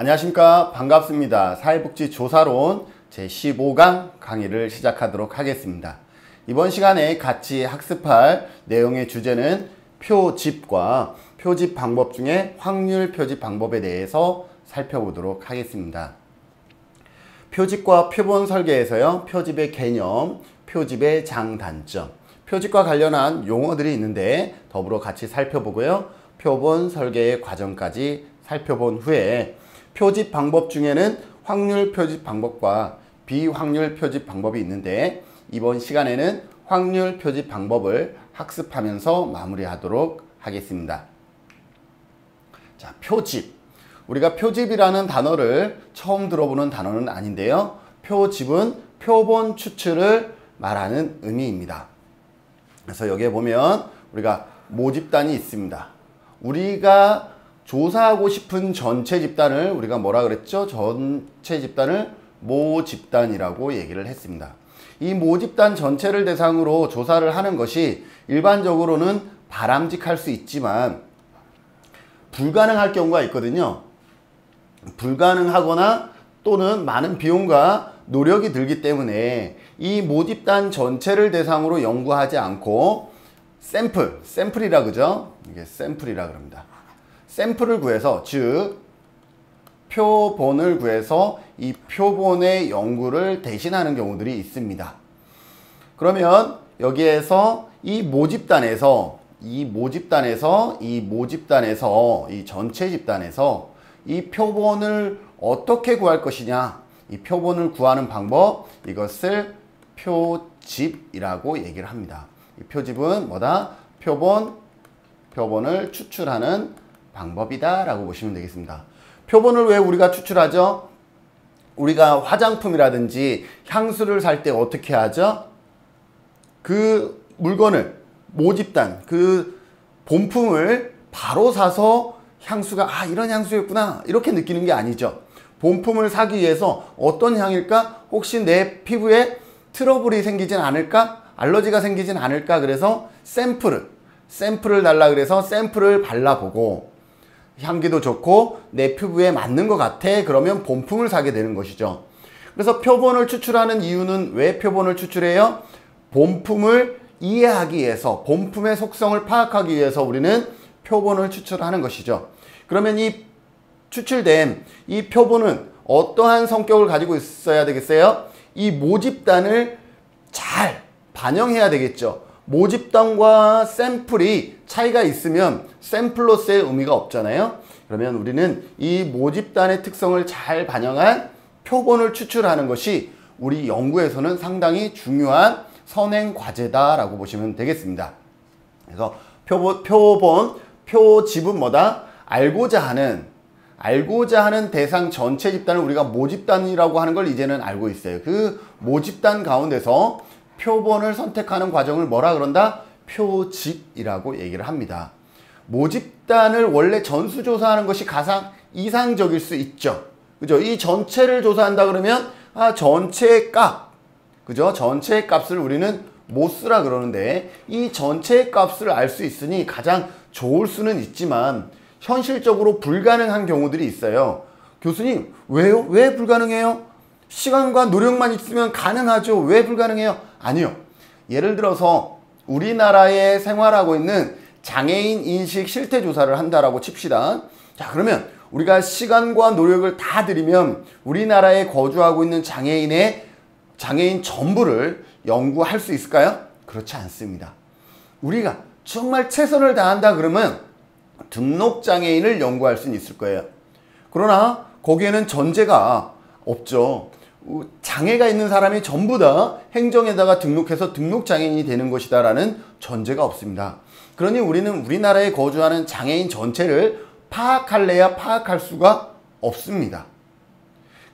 안녕하십니까. 반갑습니다. 사회복지조사론 제15강 강의를 시작하도록 하겠습니다. 이번 시간에 같이 학습할 내용의 주제는 표집과 표집 방법 중에 확률 표집 방법에 대해서 살펴보도록 하겠습니다. 표집과 표본 설계에서요, 표집의 개념, 표집의 장단점, 표집과 관련한 용어들이 있는데 더불어 같이 살펴보고요, 표본 설계의 과정까지 살펴본 후에 표집 방법 중에는 확률 표집 방법과 비확률 표집 방법이 있는데 이번 시간에는 확률 표집 방법을 학습하면서 마무리하도록 하겠습니다. 자, 표집. 우리가 표집이라는 단어를 처음 들어보는 단어는 아닌데요. 표집은 표본 추출을 말하는 의미입니다. 그래서 여기에 보면 우리가 모집단이 있습니다. 우리가 조사하고 싶은 전체 집단을 우리가 뭐라 그랬죠? 전체 집단을 모집단이라고 얘기를 했습니다. 이 모집단 전체를 대상으로 조사를 하는 것이 일반적으로는 바람직할 수 있지만 불가능할 경우가 있거든요. 불가능하거나 또는 많은 비용과 노력이 들기 때문에 이 모집단 전체를 대상으로 연구하지 않고 샘플이라 그죠? 이게 샘플이라 그럽니다. 샘플을 구해서, 즉 표본을 구해서 이 표본의 연구를 대신하는 경우들이 있습니다. 그러면 여기에서 이 전체 집단에서 이 표본을 어떻게 구할 것이냐, 이 표본을 구하는 방법, 이것을 표집이라고 얘기를 합니다. 이 표집은 뭐다? 표본을 추출하는 방법이다 라고 보시면 되겠습니다. 표본을 왜 우리가 추출하죠? 우리가 화장품이라든지 향수를 살 때 어떻게 하죠? 그 물건을, 모집단, 그 본품을 바로 사서 향수가 이런 향수였구나 이렇게 느끼는 게 아니죠. 본품을 사기 위해서 어떤 향일까? 혹시 내 피부에 트러블이 생기진 않을까? 알러지가 생기진 않을까? 그래서 샘플을 달라 그래서 샘플을 발라보고 향기도 좋고 내 피부에 맞는 것 같아. 그러면 본품을 사게 되는 것이죠. 그래서 표본을 추출하는 이유는 왜 표본을 추출해요? 본품을 이해하기 위해서, 본품의 속성을 파악하기 위해서 우리는 표본을 추출하는 것이죠. 그러면 이 추출된 이 표본은 어떠한 성격을 가지고 있어야 되겠어요? 이 모집단을 잘 반영해야 되겠죠. 모집단과 샘플이 차이가 있으면 샘플로서의 의미가 없잖아요. 그러면 우리는 이 모집단의 특성을 잘 반영한 표본을 추출하는 것이 우리 연구에서는 상당히 중요한 선행 과제다라고 보시면 되겠습니다. 그래서 표집은 뭐다? 알고자 하는 대상 전체 집단을 우리가 모집단이라고 하는 걸 이제는 알고 있어요. 그 모집단 가운데서 표본을 선택하는 과정을 뭐라 그런다? 표집이라고 얘기를 합니다. 모집단을 원래 전수조사하는 것이 가장 이상적일 수 있죠. 그죠? 이 전체를 조사한다 그러면 전체의 값, 그죠? 전체의 값을 우리는 못 쓰라 그러는데 이 전체의 값을 알 수 있으니 가장 좋을 수는 있지만 현실적으로 불가능한 경우들이 있어요. 교수님, 왜요? 왜 불가능해요? 시간과 노력만 있으면 가능하죠. 왜 불가능해요? 아니요. 예를 들어서 우리나라에 생활하고 있는 장애인 인식 실태 조사를 한다라고 칩시다. 자, 그러면 우리가 시간과 노력을 다 들이면 우리나라에 거주하고 있는 장애인 전부를 연구할 수 있을까요? 그렇지 않습니다. 우리가 정말 최선을 다한다 그러면 등록장애인을 연구할 수는 있을 거예요. 그러나 거기에는 전제가 없죠. 장애가 있는 사람이 전부 다 행정에다가 등록해서 등록장애인이 되는 것이다 라는 전제가 없습니다. 그러니 우리는 우리나라에 거주하는 장애인 전체를 파악할래야 파악할 수가 없습니다.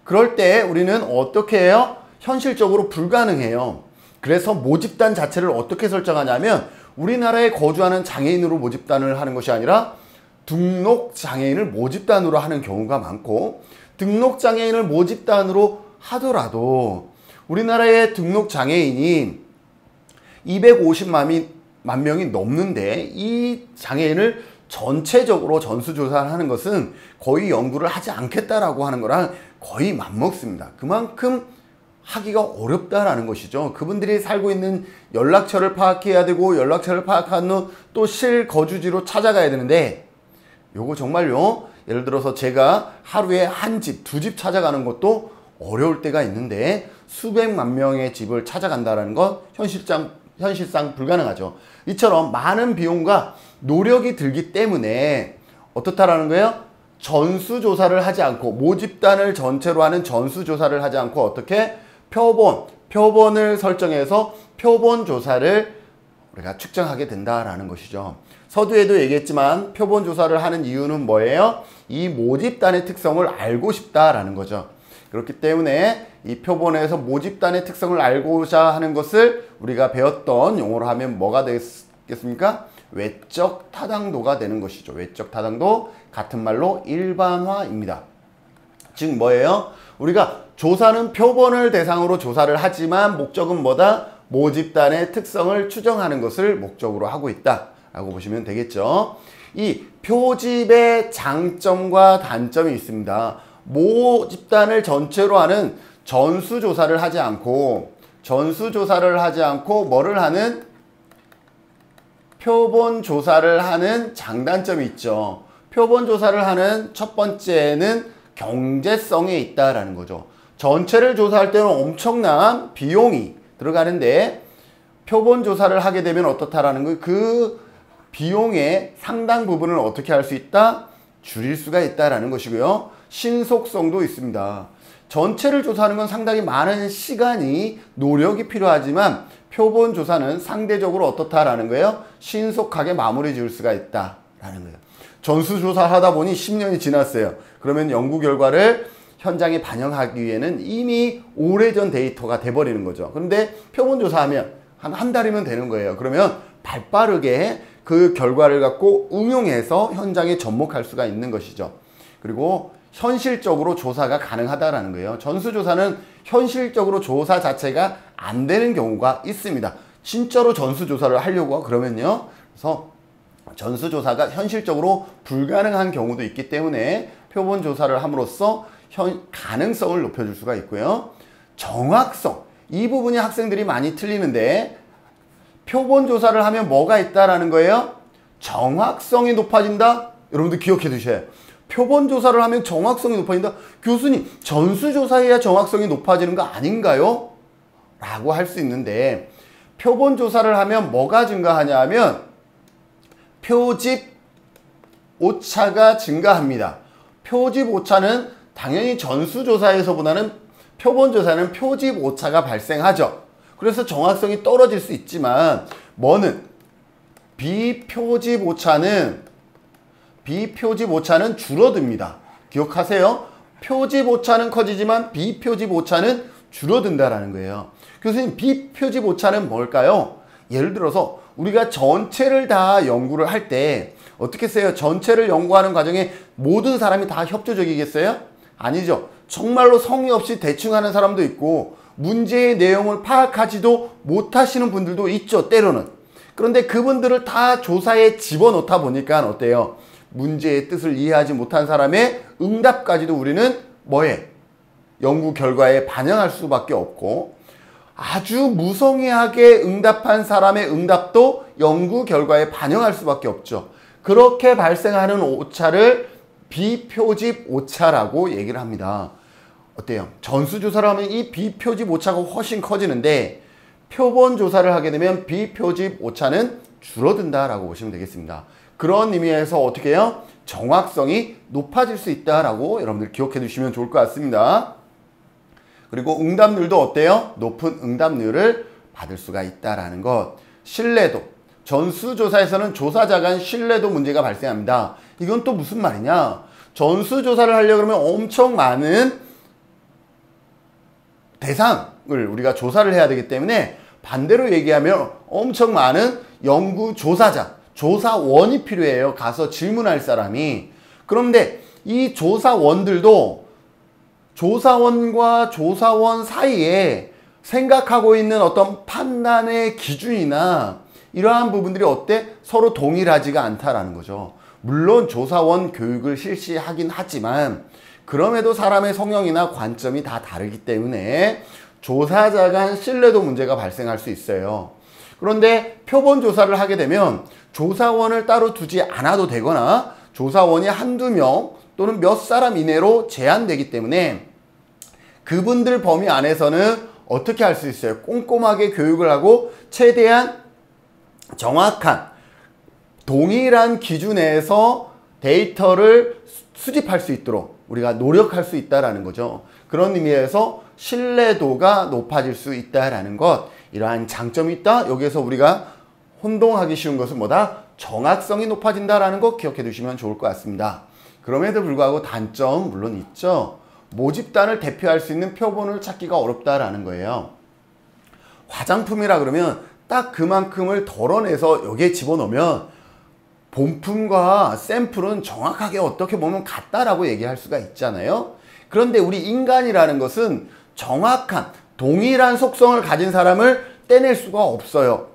그럴 때 우리는 어떻게 해요? 현실적으로 불가능해요. 그래서 모집단 자체를 어떻게 설정하냐면 우리나라에 거주하는 장애인으로 모집단을 하는 것이 아니라 등록장애인을 모집단으로 하는 경우가 많고, 등록장애인을 모집단으로 하더라도 우리나라의 등록장애인이 250만 명이 넘는데 이 장애인을 전체적으로 전수조사를 하는 것은 거의 연구를 하지 않겠다라고 하는 거랑 거의 맞먹습니다. 그만큼 하기가 어렵다라는 것이죠. 그분들이 살고 있는 연락처를 파악해야 되고, 연락처를 파악한 후 또 실거주지로 찾아가야 되는데, 요거 정말요, 예를 들어서 제가 하루에 한 집, 두 집 찾아가는 것도 어려울 때가 있는데, 수백만 명의 집을 찾아간다는 건 현실상 불가능하죠. 이처럼 많은 비용과 노력이 들기 때문에 어떻다라는 거예요? 전수조사를 하지 않고, 모집단을 전체로 하는 전수조사를 하지 않고, 어떻게? 표본을 설정해서 표본조사를 우리가 측정하게 된다라는 것이죠. 서두에도 얘기했지만 표본 조사를 하는 이유는 뭐예요? 이 모집단의 특성을 알고 싶다라는 거죠. 그렇기 때문에 이 표본에서 모집단의 특성을 알고자 하는 것을 우리가 배웠던 용어로 하면 뭐가 되겠습니까? 외적 타당도가 되는 것이죠. 외적 타당도, 같은 말로 일반화입니다. 즉 뭐예요? 우리가 조사는 표본을 대상으로 조사를 하지만 목적은 뭐다? 모집단의 특성을 추정하는 것을 목적으로 하고 있다 라고 보시면 되겠죠. 이 표집의 장점과 단점이 있습니다. 모집단을 전체로 하는 전수조사를 하지 않고 뭐를 하는? 표본조사를 하는 장단점이 있죠. 표본조사를 하는 첫 번째는 경제성에 있다라는 거죠. 전체를 조사할 때는 엄청난 비용이 들어가는데, 표본조사를 하게 되면 어떻다라는 거예요? 그 비용의 상당 부분을 어떻게 할 수 있다? 줄일 수가 있다라는 것이고요. 신속성도 있습니다. 전체를 조사하는 건 상당히 많은 시간이, 노력이 필요하지만 표본조사는 상대적으로 어떻다라는 거예요? 신속하게 마무리 지을 수가 있다라는 거예요. 전수조사 하다 보니 10년이 지났어요. 그러면 연구 결과를 현장에 반영하기 위해는 이미 오래전 데이터가 돼버리는 거죠. 그런데 표본조사하면 한 달이면 되는 거예요. 그러면 발빠르게 그 결과를 갖고 응용해서 현장에 접목할 수가 있는 것이죠. 그리고 현실적으로 조사가 가능하다라는 거예요. 전수조사는 현실적으로 조사 자체가 안 되는 경우가 있습니다. 진짜로 전수조사를 하려고 그러면요. 그래서 전수조사가 현실적으로 불가능한 경우도 있기 때문에 표본조사를 함으로써 가능성을 높여줄 수가 있고요. 정확성, 이 부분이 학생들이 많이 틀리는데, 표본조사를 하면 뭐가 있다라는 거예요? 정확성이 높아진다? 여러분들 기억해 두셔야 해요. 표본조사를 하면 정확성이 높아진다? 교수님, 전수조사해야 정확성이 높아지는 거 아닌가요? 라고 할 수 있는데, 표본조사를 하면 뭐가 증가하냐 하면 표집 오차가 증가합니다. 표집 오차는 당연히 전수조사에서보다는 표본조사는 표집 오차가 발생하죠. 그래서 정확성이 떨어질 수 있지만, 뭐는? 비표집 오차는 줄어듭니다. 기억하세요. 표집 오차는 커지지만 비표집 오차는 줄어든다라는 거예요. 교수님, 비표집 오차는 뭘까요? 예를 들어서 우리가 전체를 다 연구를 할 때 어떻게 써요? 전체를 연구하는 과정에 모든 사람이 다 협조적이겠어요? 아니죠. 정말로 성의 없이 대충 하는 사람도 있고, 문제의 내용을 파악하지도 못하시는 분들도 있죠, 때로는. 그런데 그분들을 다 조사에 집어넣다 보니까 어때요? 문제의 뜻을 이해하지 못한 사람의 응답까지도 우리는 뭐해? 연구 결과에 반영할 수밖에 없고, 아주 무성의하게 응답한 사람의 응답도 연구 결과에 반영할 수밖에 없죠. 그렇게 발생하는 오차를 비표집 오차라고 얘기를 합니다. 어때요? 전수조사를 하면 이 비표집 오차가 훨씬 커지는데, 표본조사를 하게 되면 비표집 오차는 줄어든다라고 보시면 되겠습니다. 그런 의미에서 어떻게 해요? 정확성이 높아질 수 있다라고 여러분들 기억해 두시면 좋을 것 같습니다. 그리고 응답률도 어때요? 높은 응답률을 받을 수가 있다라는 것. 신뢰도. 전수조사에서는 조사자 간 신뢰도 문제가 발생합니다. 이건 또 무슨 말이냐? 전수조사를 하려고 그러면 엄청 많은 대상을 우리가 조사를 해야 되기 때문에, 반대로 얘기하면 엄청 많은 연구 조사자, 조사원이 필요해요. 가서 질문할 사람이. 그런데 이 조사원들도 조사원과 조사원 사이에 생각하고 있는 어떤 판단의 기준이나 이러한 부분들이 어때? 서로 동일하지가 않다라는 거죠. 물론 조사원 교육을 실시하긴 하지만 그럼에도 사람의 성향이나 관점이 다 다르기 때문에 조사자 간 신뢰도 문제가 발생할 수 있어요. 그런데 표본 조사를 하게 되면 조사원을 따로 두지 않아도 되거나 조사원이 한두 명 또는 몇 사람 이내로 제한되기 때문에 그분들 범위 안에서는 어떻게 할 수 있어요? 꼼꼼하게 교육을 하고 최대한 정확한 동일한 기준에서 데이터를 수집할 수 있도록 우리가 노력할 수 있다는 거죠. 그런 의미에서 신뢰도가 높아질 수 있다는 것, 이러한 장점이 있다. 여기에서 우리가 혼동하기 쉬운 것은 뭐다? 정확성이 높아진다는 것 기억해 두시면 좋을 것 같습니다. 그럼에도 불구하고 단점 물론 있죠. 모집단을 대표할 수 있는 표본을 찾기가 어렵다라는 거예요. 화장품이라 그러면 딱 그만큼을 덜어내서 여기에 집어넣으면 본품과 샘플은 정확하게 어떻게 보면 같다라고 얘기할 수가 있잖아요. 그런데 우리 인간이라는 것은 정확한 동일한 속성을 가진 사람을 떼낼 수가 없어요.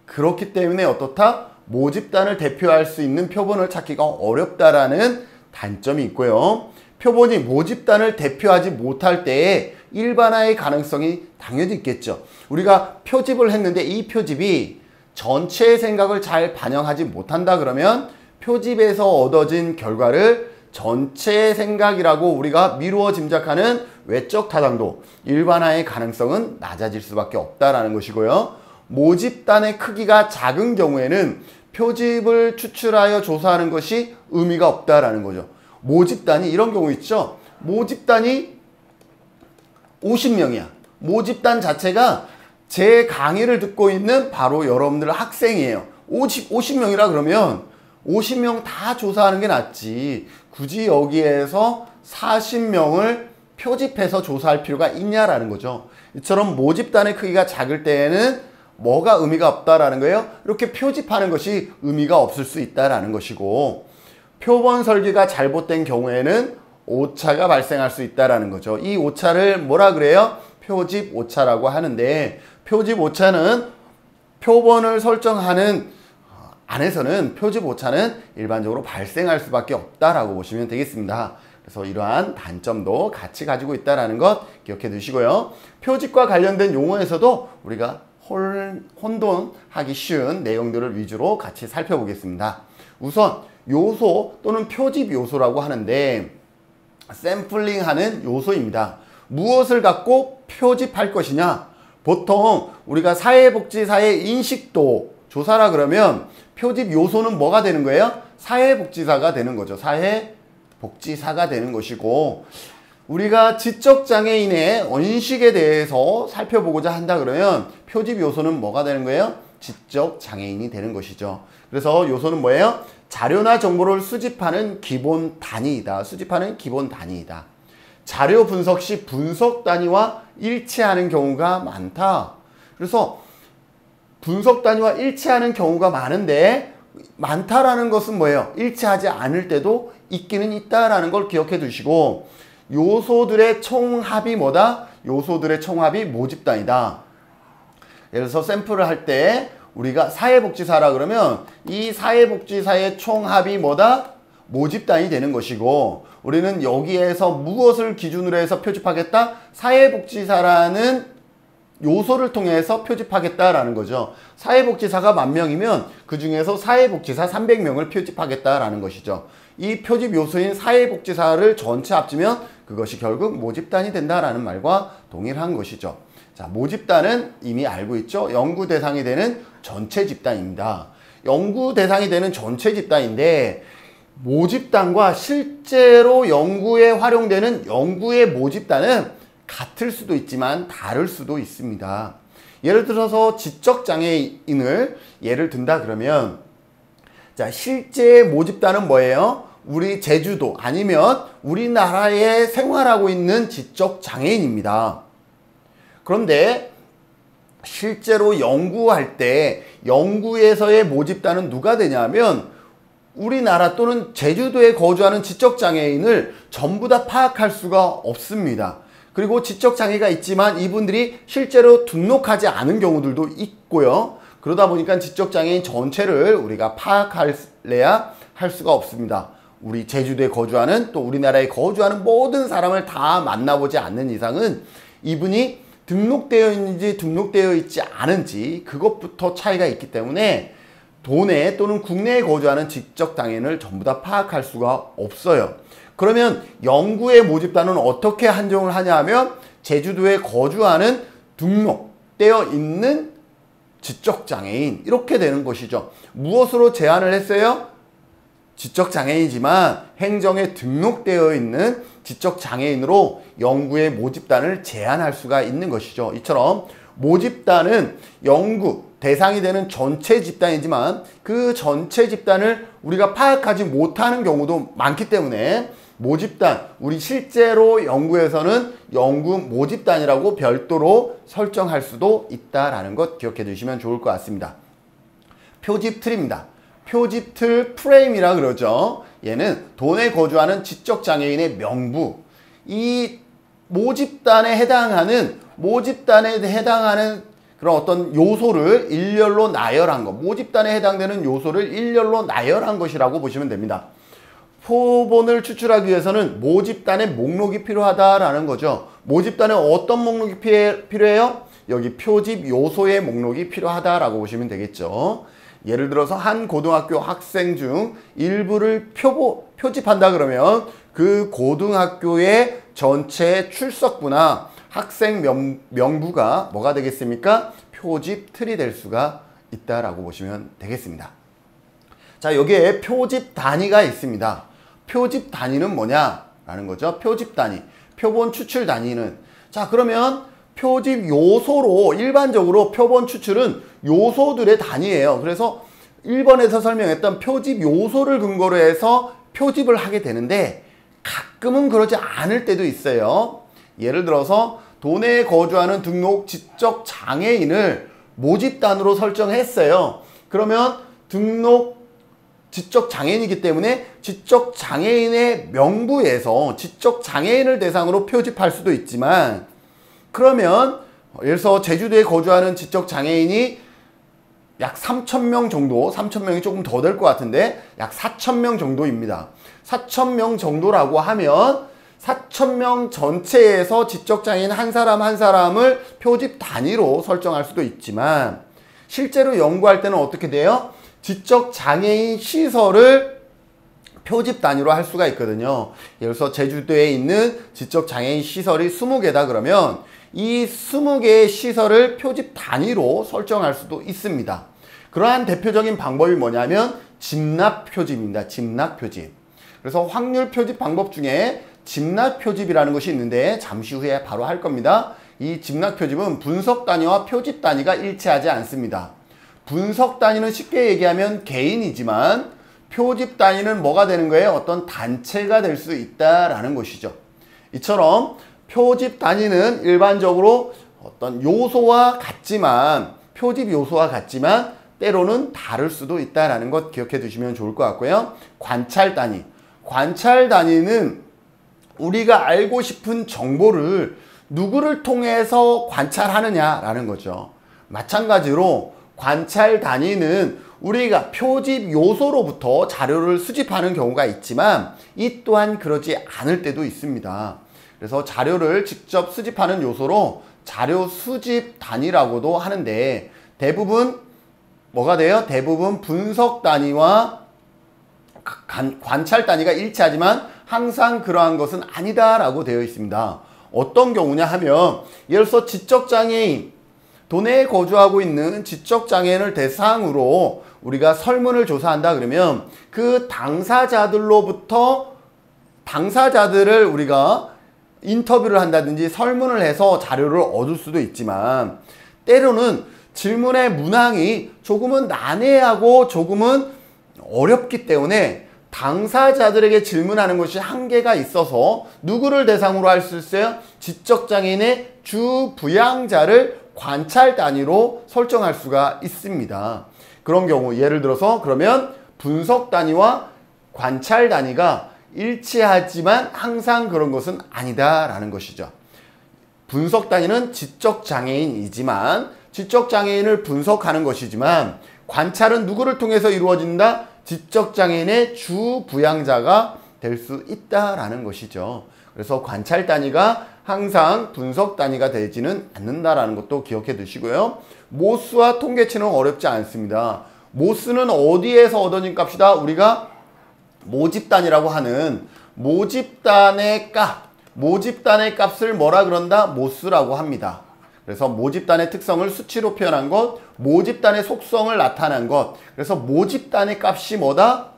그렇기 때문에 어떻다? 모집단을 대표할 수 있는 표본을 찾기가 어렵다라는 단점이 있고요. 표본이 모집단을 대표하지 못할 때에 일반화의 가능성이 당연히 있겠죠. 우리가 표집을 했는데 이 표집이 전체의 생각을 잘 반영하지 못한다 그러면 표집에서 얻어진 결과를 전체의 생각이라고 우리가 미루어 짐작하는 외적 타당도, 일반화의 가능성은 낮아질 수밖에 없다라는 것이고요. 모집단의 크기가 작은 경우에는 표집을 추출하여 조사하는 것이 의미가 없다라는 거죠. 모집단이 이런 경우 있죠. 모집단이 50명이야. 모집단 자체가 제 강의를 듣고 있는 바로 여러분들 학생이에요. 50명이라 그러면 50명 다 조사하는 게 낫지. 굳이 여기에서 40명을 표집해서 조사할 필요가 있냐라는 거죠. 이처럼 모집단의 크기가 작을 때에는 뭐가 의미가 없다라는 거예요? 이렇게 표집하는 것이 의미가 없을 수 있다라는 것이고, 표본 설계가 잘못된 경우에는 오차가 발생할 수 있다라는 거죠. 이 오차를 뭐라 그래요? 표집 오차라고 하는데, 표집 오차는 표본을 설정하는 안에서는 표집 오차는 일반적으로 발생할 수밖에 없다라고 보시면 되겠습니다. 그래서 이러한 단점도 같이 가지고 있다는 것 기억해 두시고요. 표집과 관련된 용어에서도 우리가 혼돈하기 쉬운 내용들을 위주로 같이 살펴보겠습니다. 우선 요소 또는 표집 요소라고 하는데 샘플링하는 요소입니다. 무엇을 갖고 표집할 것이냐? 보통 우리가 사회복지사의 인식도 조사라 그러면 표집 요소는 뭐가 되는 거예요? 사회복지사가 되는 거죠. 사회복지사가 되는 것이고, 우리가 지적장애인의 언식에 대해서 살펴보고자 한다 그러면 표집 요소는 뭐가 되는 거예요? 지적장애인이 되는 것이죠. 그래서 요소는 뭐예요? 자료나 정보를 수집하는 기본 단위이다. 수집하는 기본 단위이다. 자료 분석 시 분석 단위와 일치하는 경우가 많다. 그래서 분석 단위와 일치하는 경우가 많은데, 많다라는 것은 뭐예요? 일치하지 않을 때도 있기는 있다라는 걸 기억해 두시고, 요소들의 총합이 뭐다? 요소들의 총합이 모집단이다. 예를 들어서 샘플을 할 때 우리가 사회복지사라 그러면 이 사회복지사의 총합이 뭐다? 모집단이 되는 것이고, 우리는 여기에서 무엇을 기준으로 해서 표집하겠다? 사회복지사라는 요소를 통해서 표집하겠다라는 거죠. 사회복지사가 10,000명이면 그 중에서 사회복지사 300명을 표집하겠다라는 것이죠. 이 표집 요소인 사회복지사를 전체 합치면 그것이 결국 모집단이 된다라는 말과 동일한 것이죠. 자, 모집단은 이미 알고 있죠. 연구 대상이 되는 전체 집단입니다. 연구 대상이 되는 전체 집단인데, 모집단과 실제로 연구에 활용되는 연구의 모집단은 같을 수도 있지만 다를 수도 있습니다. 예를 들어서 지적장애인을 예를 든다 그러면, 자, 실제 모집단은 뭐예요? 우리 제주도 아니면 우리나라에 생활하고 있는 지적장애인입니다. 그런데 실제로 연구할 때 연구에서의 모집단은 누가 되냐면 우리나라 또는 제주도에 거주하는 지적장애인을 전부 다 파악할 수가 없습니다. 그리고 지적장애가 있지만 이분들이 실제로 등록하지 않은 경우들도 있고요. 그러다 보니까 지적장애인 전체를 우리가 파악할래야 할 수가 없습니다. 우리 제주도에 거주하는 또 우리나라에 거주하는 모든 사람을 다 만나보지 않는 이상은 이분이 등록되어 있는지 등록되어 있지 않은지 그것부터 차이가 있기 때문에 도내 또는 국내에 거주하는 지적장애인을 전부 다 파악할 수가 없어요. 그러면 영구의 모집단은 어떻게 한정을 하냐 하면 제주도에 거주하는 등록되어 있는 지적장애인 이렇게 되는 것이죠. 무엇으로 제한을 했어요? 지적장애인이지만 행정에 등록되어 있는 지적장애인으로 영구의 모집단을 제한할 수가 있는 것이죠. 이처럼 모집단은 영구 대상이 되는 전체 집단이지만 그 전체 집단을 우리가 파악하지 못하는 경우도 많기 때문에 모집단, 우리 실제로 연구에서는 연구 모집단이라고 별도로 설정할 수도 있다라는 것 기억해 두시면 좋을 것 같습니다. 표집틀입니다. 표집틀 프레임이라 그러죠. 얘는 도내에 거주하는 지적장애인의 명부, 이 모집단에 해당하는 그런 어떤 요소를 일렬로 나열한 것, 모집단에 해당되는 요소를 일렬로 나열한 것이라고 보시면 됩니다. 표본을 추출하기 위해서는 모집단의 목록이 필요하다라는 거죠. 모집단에 어떤 목록이 필요해요? 여기 표집 요소의 목록이 필요하다라고 보시면 되겠죠. 예를 들어서 한 고등학교 학생 중 일부를 표집한다 그러면 그 고등학교의 전체 출석부나 학생 명부가 뭐가 되겠습니까? 표집 틀이 될 수가 있다라고 보시면 되겠습니다. 자, 여기에 표집 단위가 있습니다. 표집 단위는 뭐냐라는 거죠. 표집 단위, 표본 추출 단위는, 자, 그러면 표집 요소로 일반적으로 표본 추출은 요소들의 단위예요. 그래서 1번에서 설명했던 표집 요소를 근거로 해서 표집을 하게 되는데 가끔은 그러지 않을 때도 있어요. 예를 들어서 도내에 거주하는 등록 지적 장애인을 모집단으로 설정했어요. 그러면 등록 지적 장애인이기 때문에 지적 장애인의 명부에서 지적 장애인을 대상으로 표집할 수도 있지만, 그러면 예를 들어서 제주도에 거주하는 지적 장애인이 약 3,000명 정도, 3,000명이 조금 더 될 것 같은데 약 4,000명 정도입니다. 4,000명 정도라고 하면 4,000명 전체에서 지적장애인 한 사람 한 사람을 표집 단위로 설정할 수도 있지만, 실제로 연구할 때는 어떻게 돼요? 지적장애인 시설을 표집 단위로 할 수가 있거든요. 예를 들어서 제주도에 있는 지적장애인 시설이 20개다 그러면 이 20개의 시설을 표집 단위로 설정할 수도 있습니다. 그러한 대표적인 방법이 뭐냐면 집납 표집입니다. 집납 표집. 그래서 확률 표집 방법 중에 집납 표집이라는 것이 있는데 잠시 후에 바로 할 겁니다. 이 집납 표집은 분석 단위와 표집 단위가 일치하지 않습니다. 분석 단위는 쉽게 얘기하면 개인이지만 표집 단위는 뭐가 되는 거예요? 어떤 단체가 될 수 있다라는 것이죠. 이처럼 표집 단위는 일반적으로 어떤 요소와 같지만, 표집 요소와 같지만 때로는 다를 수도 있다라는 것 기억해 두시면 좋을 것 같고요. 관찰 단위. 관찰 단위는 우리가 알고 싶은 정보를 누구를 통해서 관찰하느냐라는 거죠. 마찬가지로 관찰 단위는 우리가 표집 요소로부터 자료를 수집하는 경우가 있지만 이 또한 그러지 않을 때도 있습니다. 그래서 자료를 직접 수집하는 요소로 자료 수집 단위라고도 하는데 대부분 뭐가 돼요? 대부분 분석 단위와 관찰 단위가 일치하지만 항상 그러한 것은 아니다라고 되어 있습니다. 어떤 경우냐 하면 예를 들어서 지적장애인, 도내에 거주하고 있는 지적장애인을 대상으로 우리가 설문을 조사한다 그러면 그 당사자들을 우리가 인터뷰를 한다든지 설문을 해서 자료를 얻을 수도 있지만 때로는 질문의 문항이 조금은 난해하고 조금은 어렵기 때문에 당사자들에게 질문하는 것이 한계가 있어서 누구를 대상으로 할 수 있어요? 지적장애인의 주 부양자를 관찰 단위로 설정할 수가 있습니다. 그런 경우 예를 들어서 그러면 분석 단위와 관찰 단위가 일치하지만 항상 그런 것은 아니다라는 것이죠. 분석 단위는 지적장애인이지만 지적장애인을 분석하는 것이지만 관찰은 누구를 통해서 이루어진다? 지적장애인의 주부양자가 될 수 있다라는 것이죠. 그래서 관찰 단위가 항상 분석 단위가 되지는 않는다라는 것도 기억해 두시고요. 모수와 통계치는 어렵지 않습니다. 모수는 어디에서 얻어진 값이다? 우리가 모집단이라고 하는 모집단의 값을 뭐라 그런다? 모수라고 합니다. 그래서 모집단의 특성을 수치로 표현한 것, 모집단의 속성을 나타낸 것. 그래서 모집단의 값이 뭐다?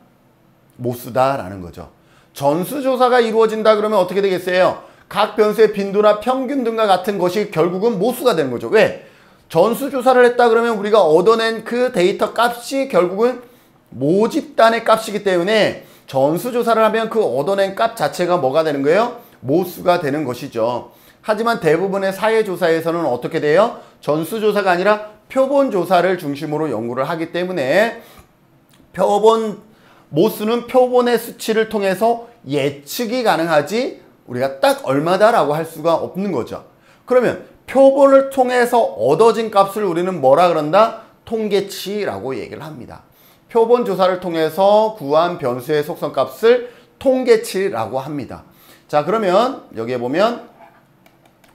모수다라는 거죠. 전수조사가 이루어진다 그러면 어떻게 되겠어요? 각 변수의 빈도나 평균 등과 같은 것이 결국은 모수가 되는 거죠. 왜? 전수조사를 했다 그러면 우리가 얻어낸 그 데이터 값이 결국은 모집단의 값이기 때문에 전수조사를 하면 그 얻어낸 값 자체가 뭐가 되는 거예요? 모수가 되는 것이죠. 하지만 대부분의 사회조사에서는 어떻게 돼요? 전수조사가 아니라 표본조사를 중심으로 연구를 하기 때문에 모수는 표본의 수치를 통해서 예측이 가능하지 우리가 딱 얼마다라고 할 수가 없는 거죠. 그러면 표본을 통해서 얻어진 값을 우리는 뭐라 그런다? 통계치라고 얘기를 합니다. 표본 조사를 통해서 구한 변수의 속성값을 통계치라고 합니다. 자, 그러면 여기에 보면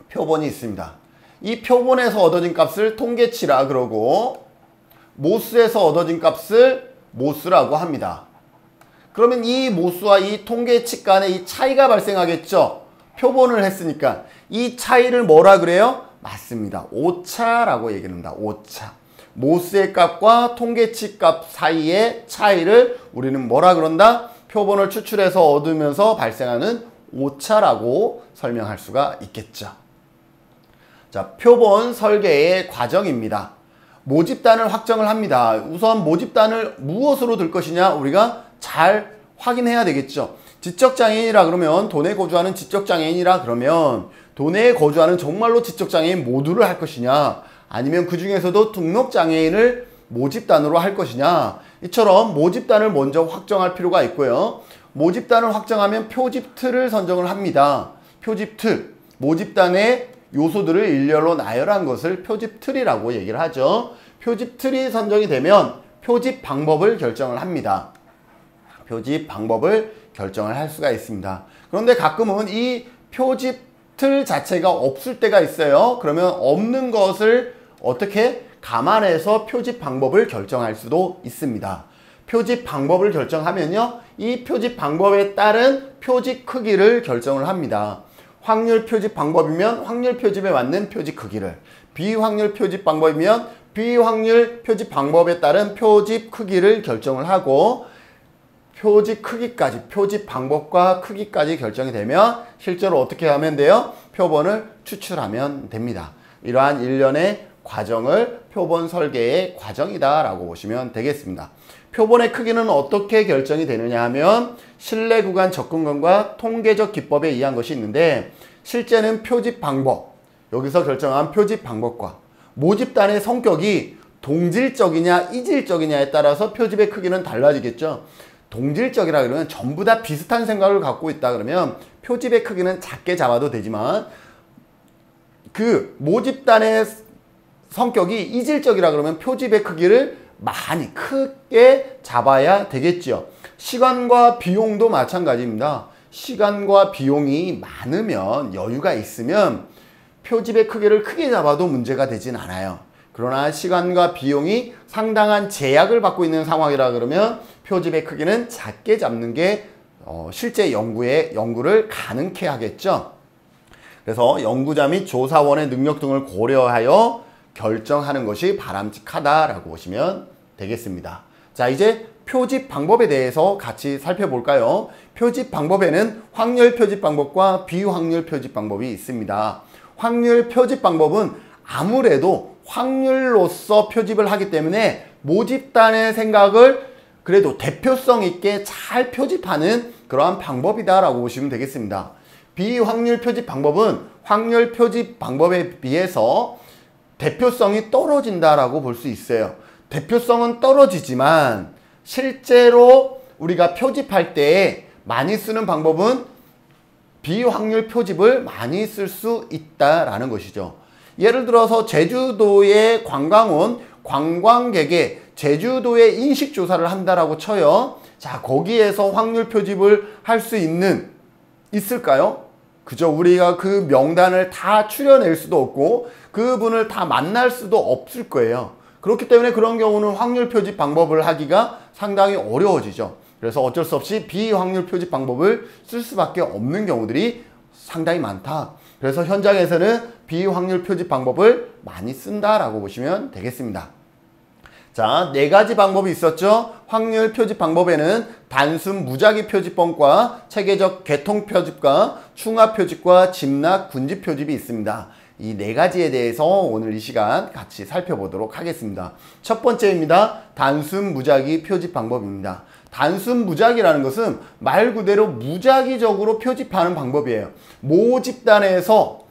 표본이 있습니다. 이 표본에서 얻어진 값을 통계치라 그러고 모수에서 얻어진 값을 모수라고 합니다. 그러면 이 모수와 이 통계치 간에 이 차이가 발생하겠죠. 표본을 했으니까 이 차이를 뭐라 그래요? 맞습니다. 오차라고 얘기합니다. 오차. 모수의 값과 통계치 값 사이의 차이를 우리는 뭐라 그런다? 표본을 추출해서 얻으면서 발생하는 오차라고 설명할 수가 있겠죠. 자, 표본 설계의 과정입니다. 모집단을 확정을 합니다. 우선 모집단을 무엇으로 들 것이냐? 우리가 잘 확인해야 되겠죠. 지적장애인이라 그러면 도내에 거주하는 지적장애인이라 그러면 도내에 거주하는 정말로 지적장애인 모두를 할 것이냐, 아니면 그 중에서도 등록장애인을 모집단으로 할 것이냐, 이처럼 모집단을 먼저 확정할 필요가 있고요. 모집단을 확정하면 표집틀을 선정을 합니다. 표집틀, 모집단의 요소들을 일렬로 나열한 것을 표집틀이라고 얘기를 하죠. 표집틀이 선정이 되면 표집 방법을 결정을 합니다. 표집 방법을 결정을 할 수가 있습니다. 그런데 가끔은 이 표집틀 자체가 없을 때가 있어요. 그러면 없는 것을 어떻게 감안해서 표집 방법을 결정할 수도 있습니다. 표집 방법을 결정하면요, 이 표집 방법에 따른 표집 크기를 결정을 합니다. 확률 표집 방법이면 확률 표집에 맞는 표집 크기를, 비확률 표집 방법이면 비확률 표집 방법에 따른 표집 크기를 결정을 하고, 표집 크기까지, 표집 방법과 크기까지 결정이 되면 실제로 어떻게 하면 돼요? 표본을 추출하면 됩니다. 이러한 일련의 과정을 표본 설계의 과정이다 라고 보시면 되겠습니다. 표본의 크기는 어떻게 결정이 되느냐 하면 신뢰 구간 접근권과 통계적 기법에 의한 것이 있는데, 실제는 표집 방법, 여기서 결정한 표집 방법과 모집단의 성격이 동질적이냐 이질적이냐에 따라서 표집의 크기는 달라지겠죠. 동질적이라 그러면 전부 다 비슷한 생각을 갖고 있다 그러면 표집의 크기는 작게 잡아도 되지만, 그 모집단의 성격이 이질적이라 그러면 표집의 크기를 많이 크게 잡아야 되겠죠. 시간과 비용도 마찬가지입니다. 시간과 비용이 많으면, 여유가 있으면 표집의 크기를 크게 잡아도 문제가 되진 않아요. 그러나 시간과 비용이 상당한 제약을 받고 있는 상황이라 그러면 표집의 크기는 작게 잡는 게 실제 연구를 가능케 하겠죠. 그래서 연구자 및 조사원의 능력 등을 고려하여 결정하는 것이 바람직하다라고 보시면 되겠습니다. 자, 이제 표집 방법에 대해서 같이 살펴볼까요? 표집 방법에는 확률 표집 방법과 비확률 표집 방법이 있습니다. 확률 표집 방법은 아무래도 확률로서 표집을 하기 때문에 모집단의 생각을 그래도 대표성 있게 잘 표집하는 그러한 방법이다라고 보시면 되겠습니다. 비확률 표집 방법은 확률 표집 방법에 비해서 대표성이 떨어진다라고 볼 수 있어요. 대표성은 떨어지지만 실제로 우리가 표집할 때 많이 쓰는 방법은 비확률 표집을 많이 쓸 수 있다라는 것이죠. 예를 들어서 제주도에 관광 온 관광객의 제주도에 인식조사를 한다라고 쳐요. 자, 거기에서 확률 표집을 할 수 있을까요? 그죠? 우리가 그 명단을 다 추려낼 수도 없고 그분을 다 만날 수도 없을 거예요. 그렇기 때문에 그런 경우는 확률 표집 방법을 하기가 상당히 어려워지죠. 그래서 어쩔 수 없이 비확률 표집 방법을 쓸 수밖에 없는 경우들이 상당히 많다. 그래서 현장에서는 비확률 표집 방법을 많이 쓴다라고 보시면 되겠습니다. 자, 네 가지 방법이 있었죠. 확률 표집 방법에는 단순 무작위 표집법과 체계적 개통 표집과 충합 표집과 집락 군집 표집이 있습니다. 이 네 가지에 대해서 오늘 이 시간 같이 살펴보도록 하겠습니다. 첫 번째입니다. 단순 무작위 표집 방법입니다. 단순 무작위라는 것은 말 그대로 무작위적으로 표집하는 방법이에요. 모집단에서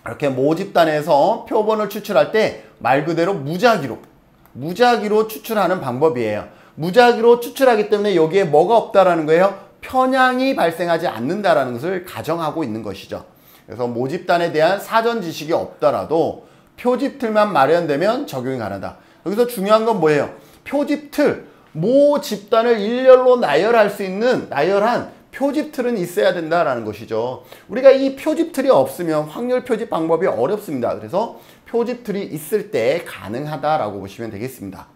이렇게 모집단에서 표본을 추출할 때 말 그대로 무작위로 추출하는 방법이에요. 무작위로 추출하기 때문에 여기에 뭐가 없다라는 거예요? 편향이 발생하지 않는다라는 것을 가정하고 있는 것이죠. 그래서 모집단에 대한 사전 지식이 없더라도 표집틀만 마련되면 적용이 가능하다. 여기서 중요한 건 뭐예요? 표집틀, 모집단을 일렬로 나열할 수 있는 나열한 표집틀은 있어야 된다라는 것이죠. 우리가 이 표집틀이 없으면 확률 표집 방법이 어렵습니다. 그래서 표집틀이 있을 때 가능하다라고 보시면 되겠습니다.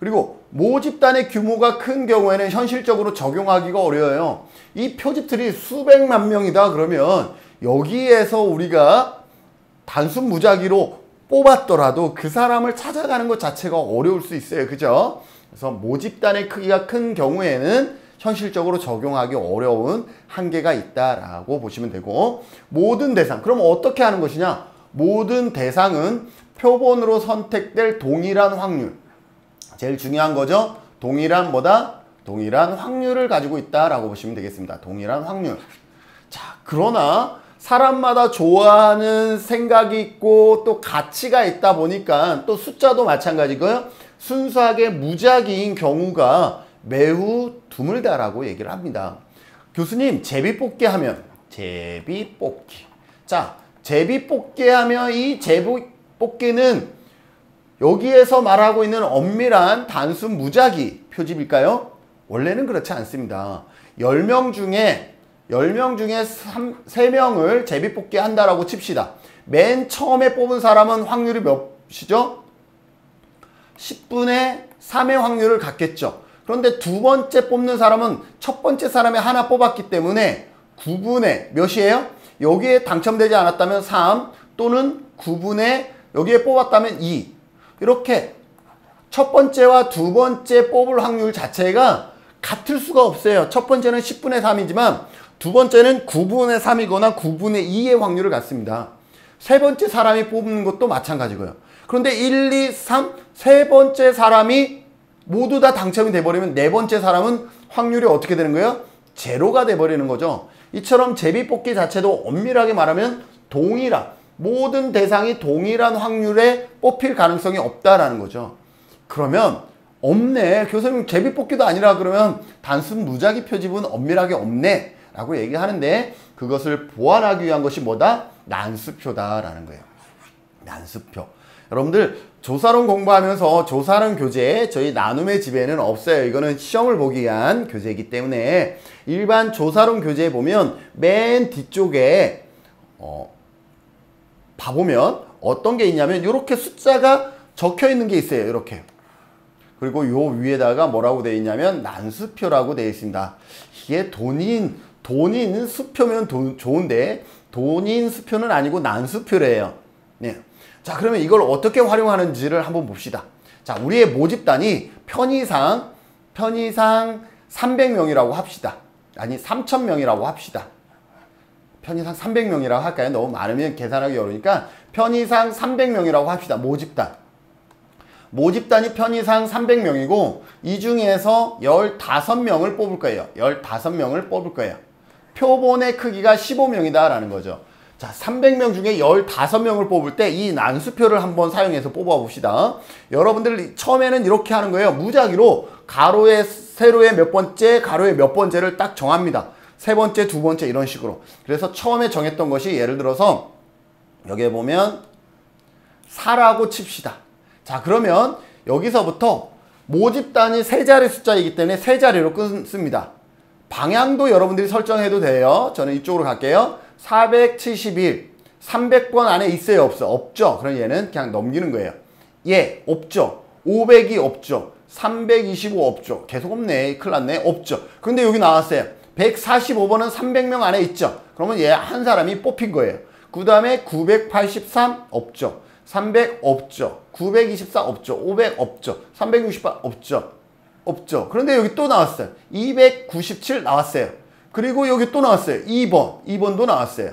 그리고 모집단의 규모가 큰 경우에는 현실적으로 적용하기가 어려워요. 이 표집틀이 수백만 명이다 그러면 여기에서 우리가 단순 무작위로 뽑았더라도 그 사람을 찾아가는 것 자체가 어려울 수 있어요. 그죠? 그래서 모집단의 크기가 큰 경우에는 현실적으로 적용하기 어려운 한계가 있다라고 보시면 되고, 모든 대상, 그럼 어떻게 하는 것이냐? 모든 대상은 표본으로 선택될 동일한 확률, 제일 중요한 거죠. 동일한 뭐다? 동일한 확률을 가지고 있다라고 보시면 되겠습니다. 동일한 확률. 자, 그러나 사람마다 좋아하는 생각이 있고 또 가치가 있다 보니까 또 숫자도 마찬가지고요. 순수하게 무작위인 경우가 매우 드물다라고 얘기를 합니다. 교수님, 제비뽑기 하면 제비뽑기. 자, 제비뽑기 하면 이 제비뽑기는 여기에서 말하고 있는 엄밀한 단순 무작위 표집일까요? 원래는 그렇지 않습니다. 10명 중에 3명을 제비뽑기 한다라고 칩시다. 맨 처음에 뽑은 사람은 확률이 몇이죠? 10분의 3의 확률을 갖겠죠. 그런데 두 번째 뽑는 사람은 첫 번째 사람이 하나 뽑았기 때문에 9분의 몇이에요? 여기에 당첨되지 않았다면 3 또는 9분의 여기에 뽑았다면 2. 이렇게 첫 번째와 두 번째 뽑을 확률 자체가 같을 수가 없어요. 첫 번째는 10분의 3이지만 두 번째는 9분의 3이거나 9분의 2의 확률을 갖습니다. 세 번째 사람이 뽑는 것도 마찬가지고요. 그런데 1, 2, 3, 세 번째 사람이 모두 다 당첨이 돼버리면 네 번째 사람은 확률이 어떻게 되는 거예요? 제로가 돼버리는 거죠. 이처럼 제비뽑기 자체도 엄밀하게 말하면 동일한, 모든 대상이 동일한 확률에 뽑힐 가능성이 없다라는 거죠. 그러면 없네. 교수님 제비뽑기도 아니라 그러면 단순 무작위 표집은 엄밀하게 없네 라고 얘기하는데, 그것을 보완하기 위한 것이 뭐다? 난수표다라는 거예요. 난수표. 여러분들 조사론 공부하면서 조사론 교재 저희 나눔의 집에는 없어요. 이거는 시험을 보기 위한 교재이기 때문에 일반 조사론 교재에 보면 맨 뒤쪽에 봐보면 어떤 게 있냐면 이렇게 숫자가 적혀 있는 게 있어요. 이렇게. 그리고 요 위에다가 뭐라고 되어 있냐면 난수표라고 되어 있습니다. 이게 돈인 수표면 좋은데 돈인 수표는 아니고 난수표래요. 네. 자, 그러면 이걸 어떻게 활용하는지를 한번 봅시다. 자, 우리의 모집단이 편의상 300명이라고 합시다. 아니 3,000명이라고 합시다. 편의상 300명이라고 할까요? 너무 많으면 계산하기 어려우니까 편의상 300명이라고 합시다. 모집단이 편의상 300명이고 이 중에서 15명을 뽑을 거예요. 15명을 뽑을 거예요. 표본의 크기가 15명이다 라는 거죠. 자, 300명 중에 15명을 뽑을 때 이 난수표를 한번 사용해서 뽑아 봅시다. 여러분들 처음에는 이렇게 하는 거예요. 무작위로 가로에 세로에 몇 번째, 가로에 몇 번째를 딱 정합니다. 세 번째, 두 번째 이런 식으로. 그래서 처음에 정했던 것이 예를 들어서 여기에 보면 4라고 칩시다. 자, 그러면 여기서부터 모집단이 세 자리 숫자이기 때문에 세 자리로 끊습니다. 방향도 여러분들이 설정해도 돼요. 저는 이쪽으로 갈게요. 471, 300번 안에 있어요, 없어? 없죠. 그럼 얘는 그냥 넘기는 거예요. 예, 없죠. 500이 없죠. 325 없죠. 계속 없네. 큰일 났네. 없죠. 그런데 여기 나왔어요. 145번은 300명 안에 있죠. 그러면 얘 한 사람이 뽑힌 거예요. 그 다음에 983 없죠. 300 없죠. 924 없죠. 500 없죠. 368 없죠. 없죠. 그런데 여기 또 나왔어요. 297 나왔어요. 그리고 여기 또 나왔어요. 2번도 나왔어요.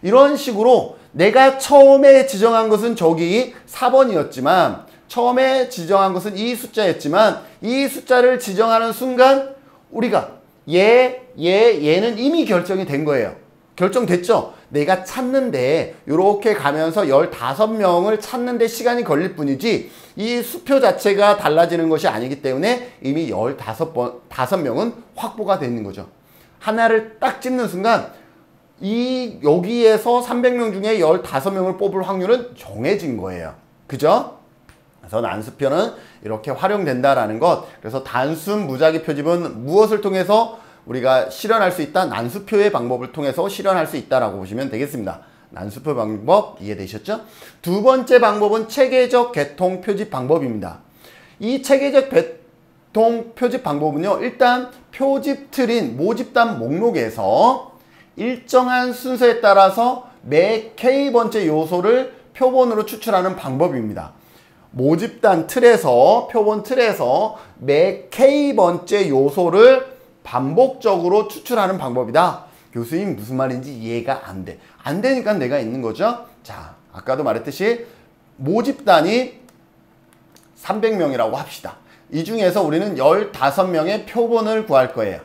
이런 식으로 내가 처음에 지정한 것은 저기 4번이었지만 처음에 지정한 것은 이 숫자였지만 이 숫자를 지정하는 순간 우리가 얘는 이미 결정이 된 거예요. 결정됐죠? 내가 찾는데 이렇게 가면서 15명을 찾는데 시간이 걸릴 뿐이지 이 수표 자체가 달라지는 것이 아니기 때문에 이미 15명은 확보가 되는 거죠. 하나를 딱 찍는 순간 여기에서 300명 중에 15명을 뽑을 확률은 정해진 거예요. 그죠? 그래서 난수표는 이렇게 활용된다라는 것. 그래서 단순 무작위 표집은 무엇을 통해서 우리가 실현할 수 있다? 난수표의 방법을 통해서 실현할 수 있다라고 보시면 되겠습니다. 난수표 방법 이해되셨죠? 두 번째 방법은 체계적 개통 표집 방법입니다. 이 체계적 개통 표집 방법은요. 일단 표집 틀인 모집단 목록에서 일정한 순서에 따라서 매 K번째 요소를 표본으로 추출하는 방법입니다. 모집단 틀에서 표본 틀에서 매 K번째 요소를 반복적으로 추출하는 방법이다. 교수님 무슨 말인지 이해가 안 돼. 안 되니까 내가 있는 거죠. 자, 아까도 말했듯이 모집단이 300명이라고 합시다. 이 중에서 우리는 15명의 표본을 구할 거예요.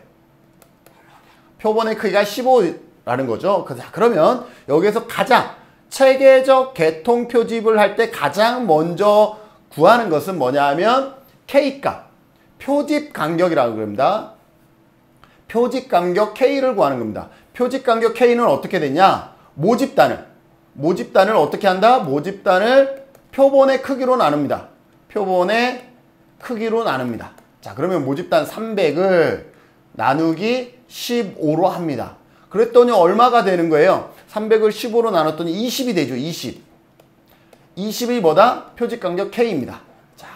표본의 크기가 15라는 거죠. 그러면 여기서 가장 체계적 개통 표집을 할 때 가장 먼저 구하는 것은 뭐냐 하면 K값, 표집 간격이라고 그럽니다. 표집 간격 K를 구하는 겁니다. 표집 간격 K는 어떻게 되냐? 모집단을 어떻게 한다? 모집단을 표본의 크기로 나눕니다. 표본의 크기로 나눕니다. 자, 그러면 모집단 300을 나누기 15로 합니다. 그랬더니 얼마가 되는 거예요? 300을 15로 나눴더니 20이 되죠. 20이 뭐다? 표집 간격 K입니다. 자,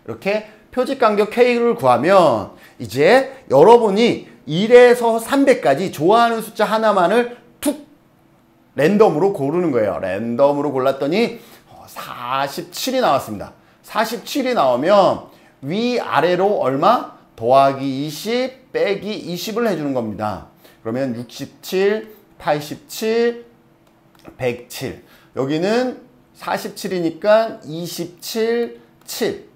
이렇게 표집 간격 K를 구하면 이제 여러분이 1에서 300까지 좋아하는 숫자 하나만을 툭 랜덤으로 고르는 거예요. 랜덤으로 골랐더니 47이 나왔습니다. 47이 나오면 위아래로 얼마? 더하기 20 빼기 20을 해주는 겁니다. 그러면 67, 87, 107. 여기는 47이니까 27, 7.